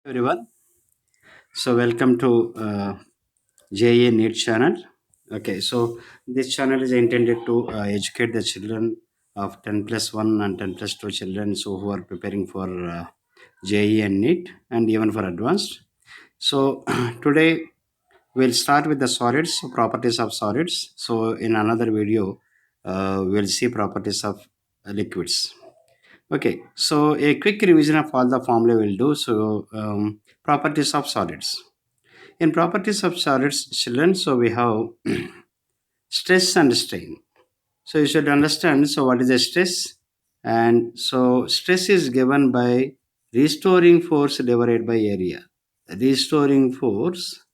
Everyone. So welcome to JEE NEET channel. Okay, so this channel is intended to educate the children of 10 plus 1 and 10 plus 2 children so who are preparing for JEE and NEET and even for advanced. So today we'll start with the solids, properties of solids. So in another video, we'll see properties of liquids. Okay, so a quick revision of all the formula we'll do. So properties of solids. In properties of solids, children, so we have stress and strain. So you should understand. So what is the stress? And so stress is given by restoring force divided by area. Restoring force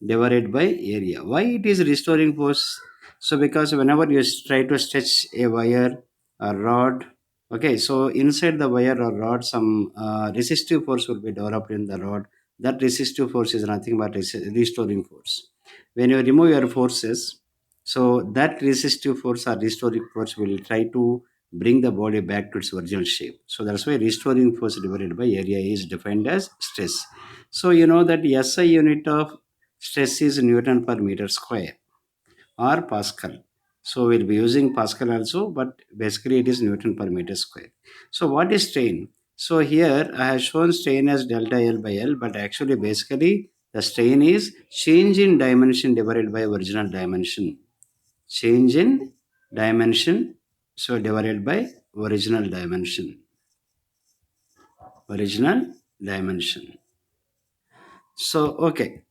divided by area. Why it is restoring force? So because whenever you try to stretch a wire or rod, okay, so inside the wire or rod, some resistive force will be developed in the rod. That resistive force is nothing but restoring force. When you remove your forces, so that resistive force or restoring force will try to bring the body back to its original shape. So that's why restoring force divided by area is defined as stress. So you know that SI unit of stress is Newton per meter square or Pascal. So we'll be using Pascal also, but basically it is Newton per meter square. So what is strain? So here I have shown strain as delta L by L, but actually basically the strain is change in dimension divided by original dimension. Change in dimension, so divided by original dimension. Original dimension. So okay.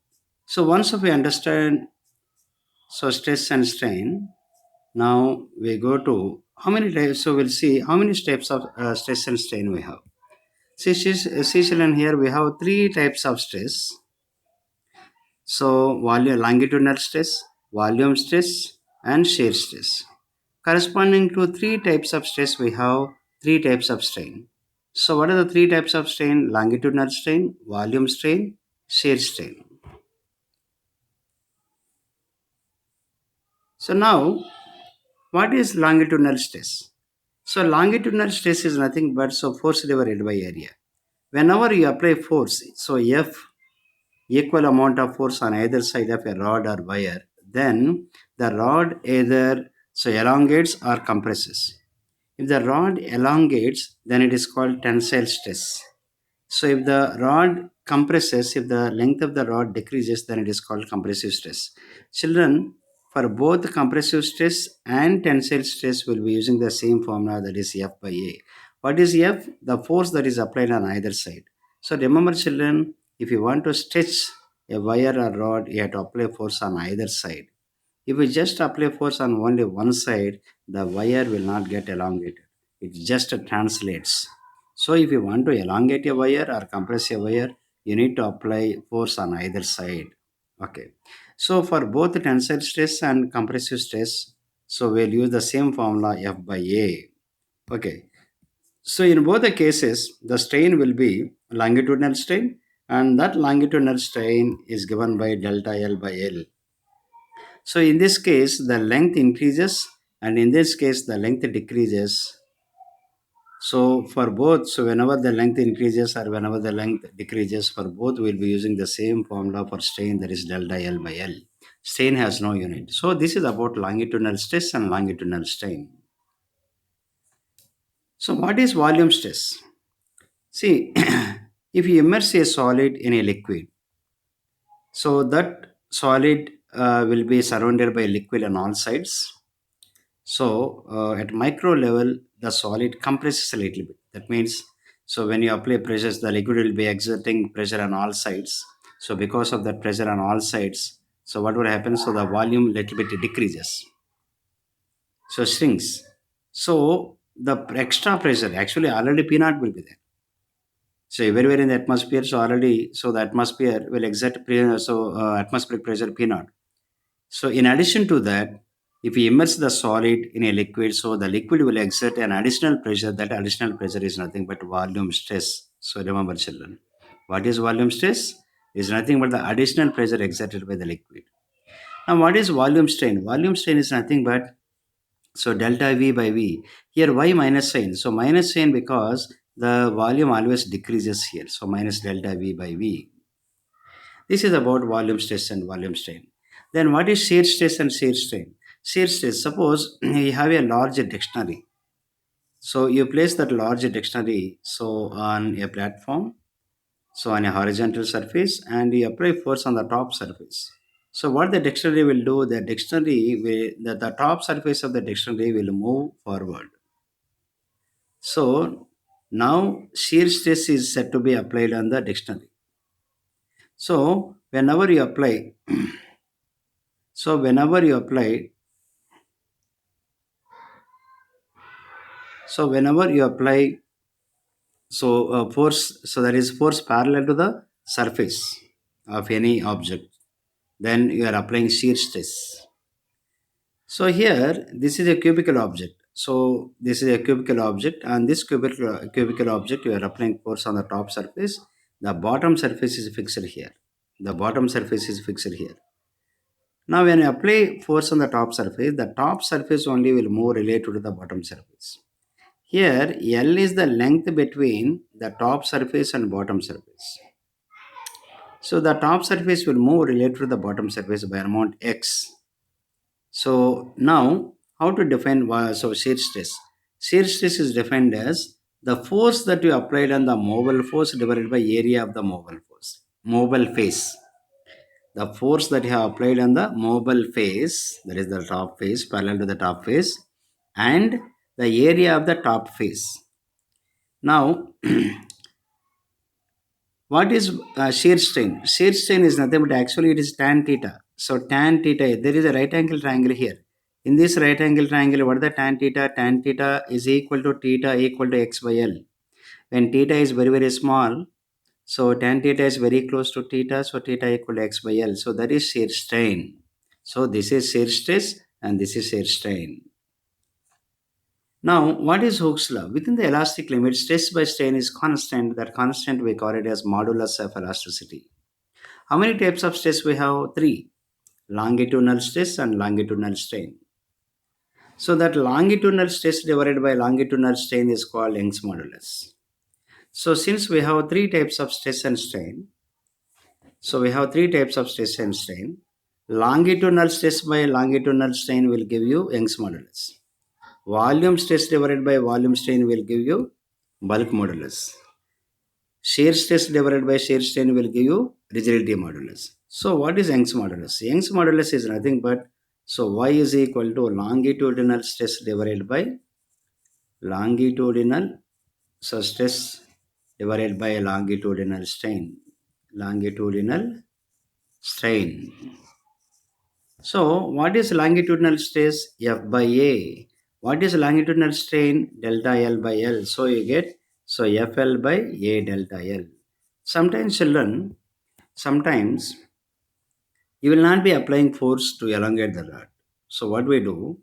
So once we understand so stress and strain, now we go to how many types. So we'll see how many types of stress and strain we have. See, children, here we have three types of stress. So volume, longitudinal stress, volume stress, and shear stress. Corresponding to three types of stress, we have three types of strain. So what are the three types of strain? Longitudinal strain, volume strain, shear strain. So now, what is longitudinal stress? So longitudinal stress is nothing but so force divided by area. Whenever you apply force, so F equal amount of force on either side of a rod or wire, then the rod either so elongates or compresses. If the rod elongates, then it is called tensile stress. So if the rod compresses, if the length of the rod decreases, then it is called compressive stress. Children, for both compressive stress and tensile stress, will be using the same formula, that is F by A. What is F? The force that is applied on either side. So remember, children, if you want to stretch a wire or rod, you have to apply force on either side. If we just apply force on only one side, the wire will not get elongated. It just translates. So if you want to elongate a wire or compress a wire, you need to apply force on either side. Okay. So for both tensile stress and compressive stress, so we'll use the same formula F by A. Okay. So in both the cases, the strain will be longitudinal strain, and that longitudinal strain is given by delta L by L. So in this case, the length increases, and in this case, the length decreases. So for both, so whenever the length increases or whenever the length decreases, for both we'll be using the same formula for strain, that is delta L by L. Strain has no unit. So this is about longitudinal stress and longitudinal strain. So what is volume stress? See, if you immerse a solid in a liquid, so that solid will be surrounded by liquid on all sides. So at micro level, the solid compresses a little bit. That means, so when you apply pressures, the liquid will be exerting pressure on all sides. So because of that pressure on all sides, so what would happen? So the volume little bit decreases. So shrinks. So the extra pressure, actually already P naught will be there. So everywhere in the atmosphere, so already, so the atmosphere will exert atmospheric pressure P naught. So in addition to that, if we immerse the solid in a liquid, so the liquid will exert an additional pressure. That additional pressure is nothing but volume stress. So remember, children, what is volume stress? Is nothing but the additional pressure exerted by the liquid. Now, what is volume strain? Volume strain is nothing but so delta V by V. Here, why minus sign? So minus sign because the volume always decreases here. So minus delta V by V. This is about volume stress and volume strain. Then what is shear stress and shear strain? Shear stress, suppose you have a large dictionary. So you place that large dictionary on a platform, so on a horizontal surface, and you apply force on the top surface. So what the dictionary will do, the top surface of the dictionary will move forward. So now shear stress is said to be applied on the dictionary. So whenever you apply, so whenever you apply, so whenever you apply, force, so there is force parallel to the surface of any object, then you are applying shear stress. So here, this is a cubical object. So this is a cubical object, and this cubical object, you are applying force on the top surface. The bottom surface is fixed here. The bottom surface is fixed here. Now, when you apply force on the top surface only will move related to the bottom surface. Here, L is the length between the top surface and bottom surface. So the top surface will move related to the bottom surface by amount x. So now, how to define shear stress? Shear stress is defined as the force that you applied on the mobile force divided by area of the mobile face. The force that you have applied on the mobile face, that is the top face, parallel to the top face, and the area of the top face. Now, what is shear strain? Shear strain is nothing but actually it is tan theta. So tan theta, there is a right angle triangle here. In this right angle triangle, what is the tan theta? Tan theta is equal to theta equal to x by L. When theta is very, very small, so tan theta is very close to theta, so theta equal to x by L. So that is shear strain. So this is shear stress and this is shear strain. Now, what is Hooke's law? Within the elastic limit, stress by strain is constant. That constant we call it as modulus of elasticity. How many types of stress we have? Three. Longitudinal stress and longitudinal strain. So that longitudinal stress divided by longitudinal strain is called Young's modulus. So since we have three types of stress and strain, longitudinal stress by longitudinal strain will give you Young's modulus. Volume stress divided by volume strain will give you bulk modulus. Shear stress divided by shear strain will give you rigidity modulus. So what is Young's modulus? Young's modulus is nothing but, so y is equal to longitudinal stress divided by longitudinal, so stress divided by longitudinal strain. Longitudinal strain. So what is longitudinal stress? F by A. What is longitudinal strain? Delta L by L. So you get, so FL by A delta L. Sometimes children, sometimes you will not be applying force to elongate the rod. So what we do?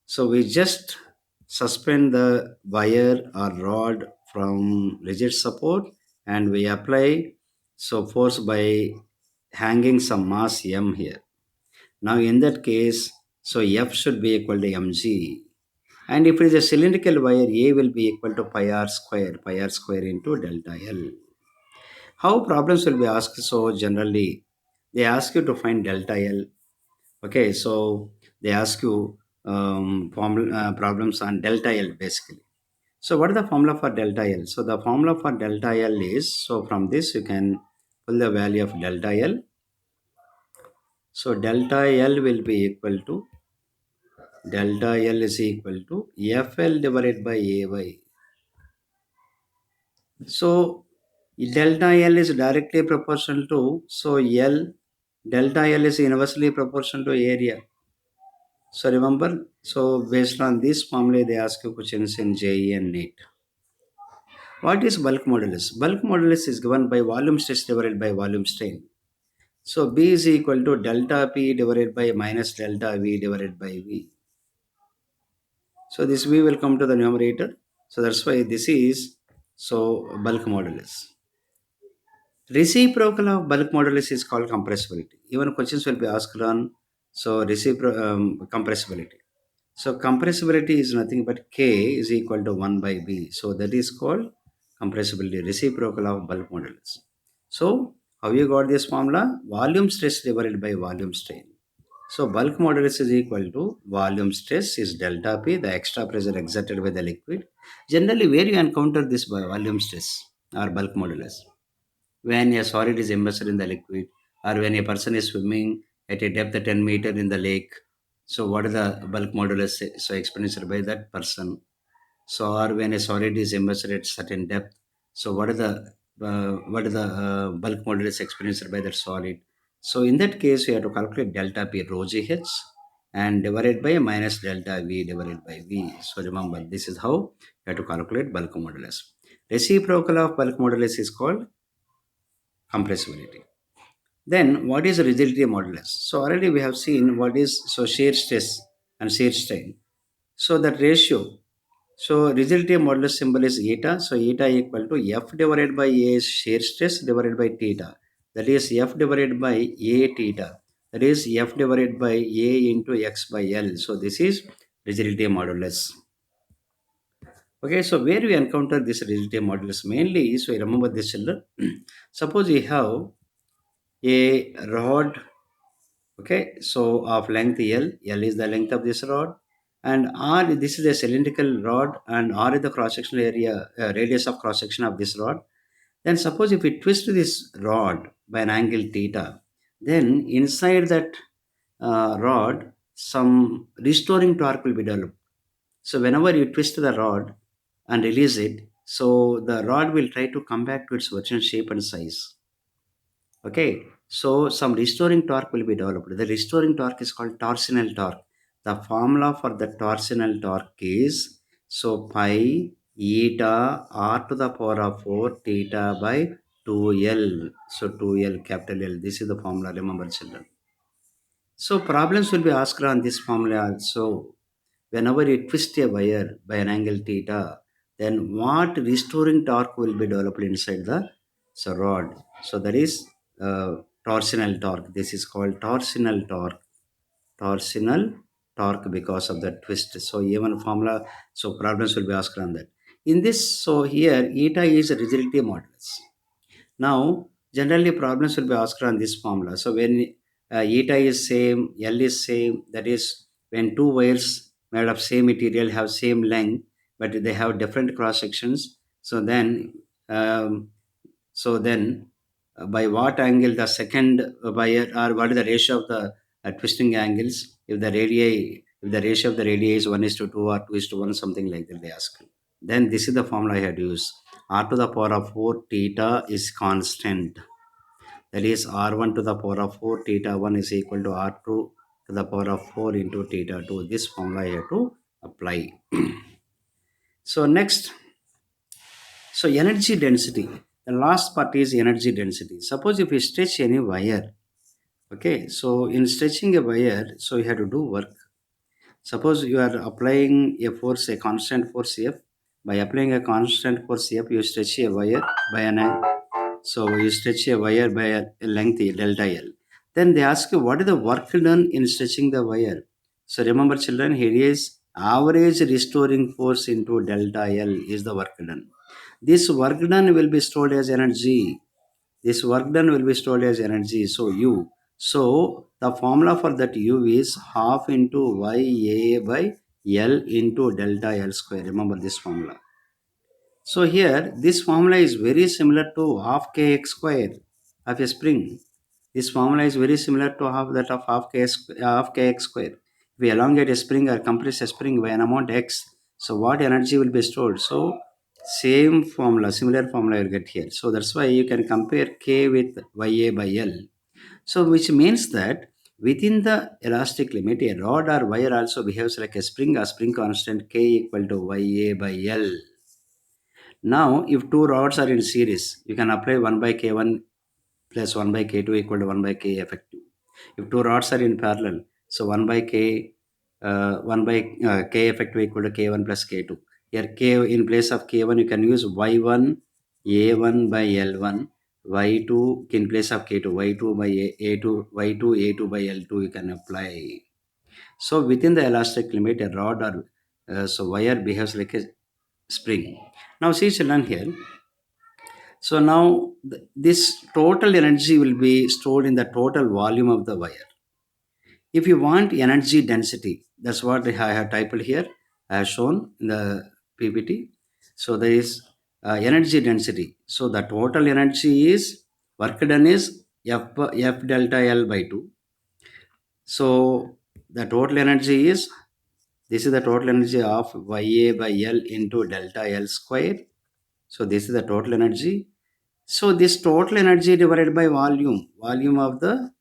So we just suspend the wire or rod from rigid support and we apply force by hanging some mass M here. Now in that case, so F should be equal to mg. And if it is a cylindrical wire, A will be equal to pi r square into delta L. How problems will be asked? So generally, they ask you to find delta L. Okay, so they ask you problems on delta L basically. So what is the formula for delta L? So the formula for delta L is, so from this you can pull the value of delta L. So delta L will be equal to, delta L is equal to FL divided by AY. So delta L is directly proportional to, so delta L is inversely proportional to area. So remember, so based on this formula, they ask you questions in JEE and NEET. What is bulk modulus? Bulk modulus is given by volume stress divided by volume strain. So B is equal to delta P divided by minus delta V divided by V. So this V will come to the numerator. So that's why this is, so bulk modulus. Reciprocal of bulk modulus is called compressibility. Even questions will be asked on, so compressibility. So compressibility is nothing but K is equal to 1 by B. So that is called compressibility, reciprocal of bulk modulus. So how you got this formula? Volume stress divided by volume strain. So bulk modulus is equal to volume stress is delta P, the extra pressure exerted by the liquid. Generally, where you encounter this volume stress or bulk modulus? When a solid is immersed in the liquid, or when a person is swimming at a depth of 10 meter in the lake. So what is the bulk modulus so experienced by that person? So or when a solid is immersed at certain depth, so what is the bulk modulus experienced by that solid? So in that case, we have to calculate delta P rho GH and divided by minus delta V divided by V. So remember, this is how you have to calculate bulk modulus. Reciprocal of bulk modulus is called compressibility. Then what is rigidity modulus? So already we have seen what is so shear stress and shear strain. So that ratio. So rigidity modulus symbol is eta. So eta equal to F divided by A is shear stress divided by theta. That is F divided by A theta. That is F divided by A into X by L. So this is rigidity modulus. Okay, so where we encounter this rigidity modulus mainly, so remember this children. Suppose you have a rod, okay, so of length L is the length of this rod, and R, this is a cylindrical rod, and R is the cross-sectional area, radius of cross-section of this rod. Then suppose if we twist this rod by an angle theta, then inside that rod, some restoring torque will be developed. So whenever you twist the rod and release it, so the rod will try to come back to its original shape and size. Okay, so some restoring torque will be developed. The restoring torque is called torsional torque. The formula for the torsional torque is so pi eta r to the power of 4 theta by 2L. So 2L capital L. This is the formula, remember children. So problems will be asked on this formula also. Whenever you twist a wire by an angle theta, then what restoring torque will be developed inside the rod? So that is torsional torque. This is called torsional torque. Torsional torque because of the twist. So even formula, so problems will be asked on that. In this, so here eta is a rigidity modulus. Now, generally problems will be asked on this formula. So when eta is same, L is same, that is when two wires made of same material have same length, but they have different cross sections. So then, um, by what angle the second wire, or what is the ratio of the twisting angles? If the ratio of the radii is 1:2 or 2:1, something like that, they ask. Then this is the formula I had used. R to the power of 4 theta is constant. That is R1 to the power of 4 theta 1 is equal to R2 to the power of 4 into theta 2. This formula I have to apply. So next, so energy density. The last part is energy density. Suppose if you stretch any wire, okay, so in stretching a wire, so you have to do work. Suppose you are applying a force, a constant force F. By applying a constant force F, you stretch a wire by an angle. So you stretch a wire by a length delta L. Then they ask you what is the work done in stretching the wire. So remember children, here is average restoring force into delta L is the work done. This work done will be stored as energy. This work done will be stored as energy. So U. So the formula for that U is half into YA by L into delta L square. Remember this formula. So here this formula is very similar to half kx square of a spring. This formula is very similar to half that of half kx square. If we elongate a spring or compress a spring by an amount x, so what energy will be stored? So same formula, similar formula you'll get here. So that's why you can compare k with Ya by L. So which means that within the elastic limit, a rod or wire also behaves like a spring or spring constant k equal to Ya by L. Now, if two rods are in series, you can apply 1 by k1 plus 1 by k2 equal to 1 by k effective. If two rods are in parallel, so 1 by k, 1 by k effective equal to k1 plus k2. Here k in place of k1 you can use y1 a1 by l1, y2 in place of k2 y2 by a2, y2 a2 by l2 you can apply. So within the elastic limit, a rod or so wire behaves like a spring. Now see children here. So now this total energy will be stored in the total volume of the wire. If you want energy density, that's what I have typed here. I have shown in the PPT. So there is energy density. So the total energy is work done is F delta L by 2. So the total energy is, this is the total energy of Ya by L into delta L square. So this is the total energy. So this total energy divided by volume of the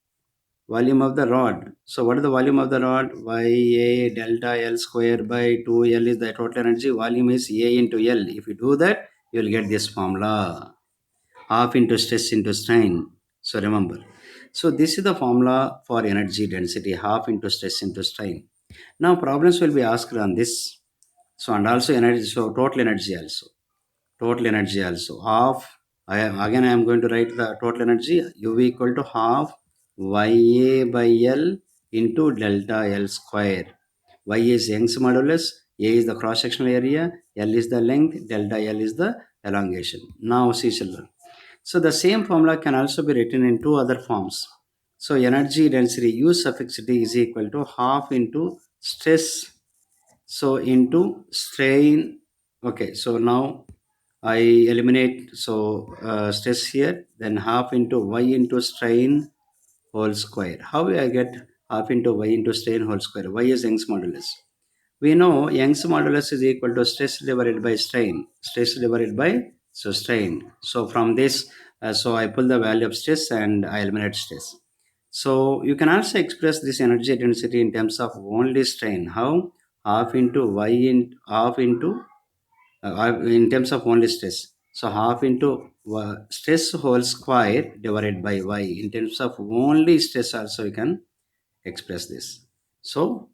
rod. So what is the volume of the rod? Ya delta L square by 2L is the total energy. Volume is A into L. If you do that, you will get this formula. Half into stress into strain. So remember. So this is the formula for energy density. Half into stress into strain. Now problems will be asked on this. So and also energy. So total energy also half. I am going to write the total energy u equal to half Ya by L into delta L square. Y is Young's modulus, A is the cross sectional area, L is the length, delta L is the elongation. Now see children, so the same formula can also be written in two other forms. So energy density U suffix D is equal to half into stress, so into strain. Okay, so now I eliminate stress here, then half into y into strain whole square. How will I get half into y into strain whole square? Y is Young's modulus. We know Young's modulus is equal to stress divided by strain. Stress divided by strain. So from this, so I pull the value of stress and I eliminate stress. So you can also express this energy density in terms of only strain. How? Half into y in half into in terms of only stress. So half into stress whole square divided by y. In terms of only stress also you can express this. So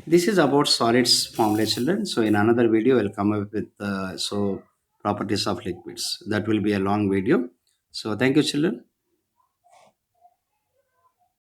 this is about solids formula children. So in another video we'll come up with properties of liquids. That will be a long video. So thank you children.